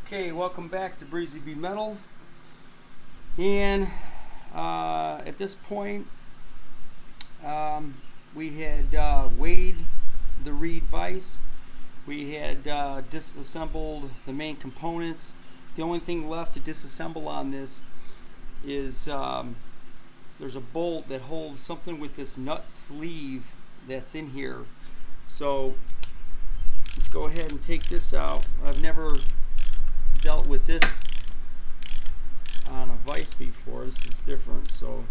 Okay, welcome back to Breezy B Metal. And at this point, we had weighed the reed vise. We had disassembled the main components. The only thing left to disassemble on this is there's a bolt that holds something with this nut sleeve that's in here. So let's go ahead and take this out. I've never dealt with this on a vise before. This is different, so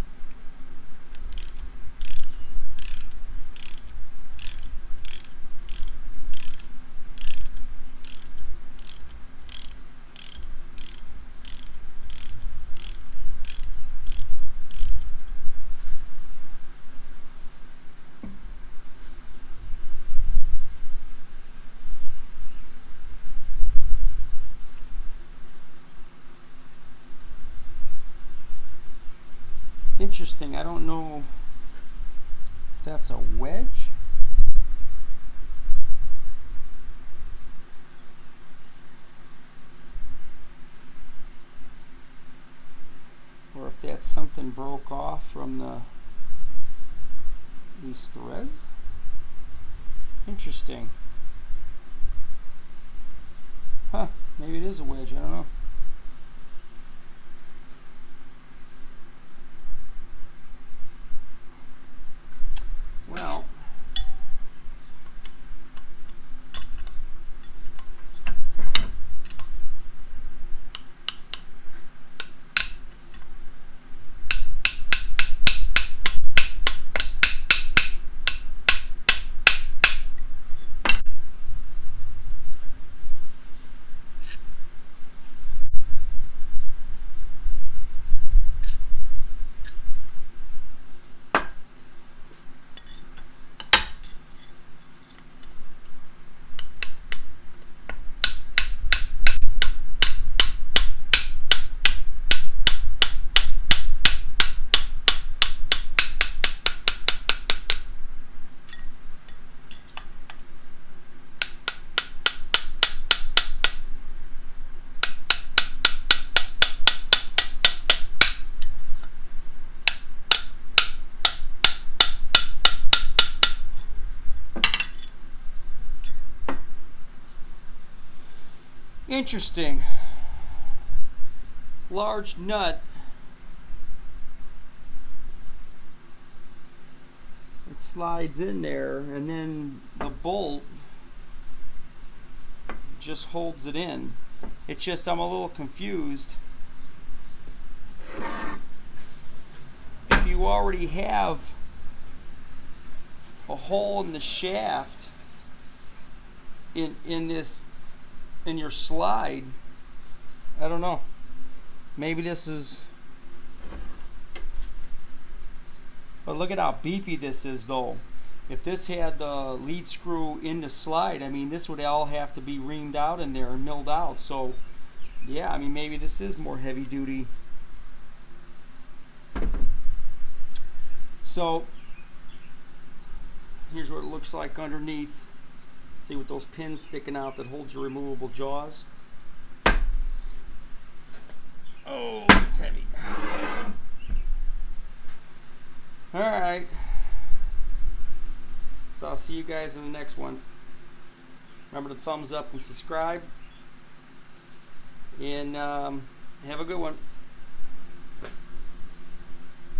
interesting. I don't know if that's a wedge. Or if that's something broke off from these threads. Interesting. Huh, maybe it is a wedge, I don't know. Well, interesting. Large nut. It slides in there, and then the bolt just holds it in. It's just I'm a little confused. If you already have a hole in the shaft in your slide, I don't know. Maybe this is, but look at how beefy this is though. If this had the lead screw in the slide, I mean this would all have to be reamed out in there and milled out. So yeah, I mean maybe this is more heavy duty. So here's what it looks like underneath. See, with those pins sticking out that hold your removable jaws. Oh, it's heavy. Alright. So I'll see you guys in the next one. Remember to thumbs up and subscribe. And have a good one.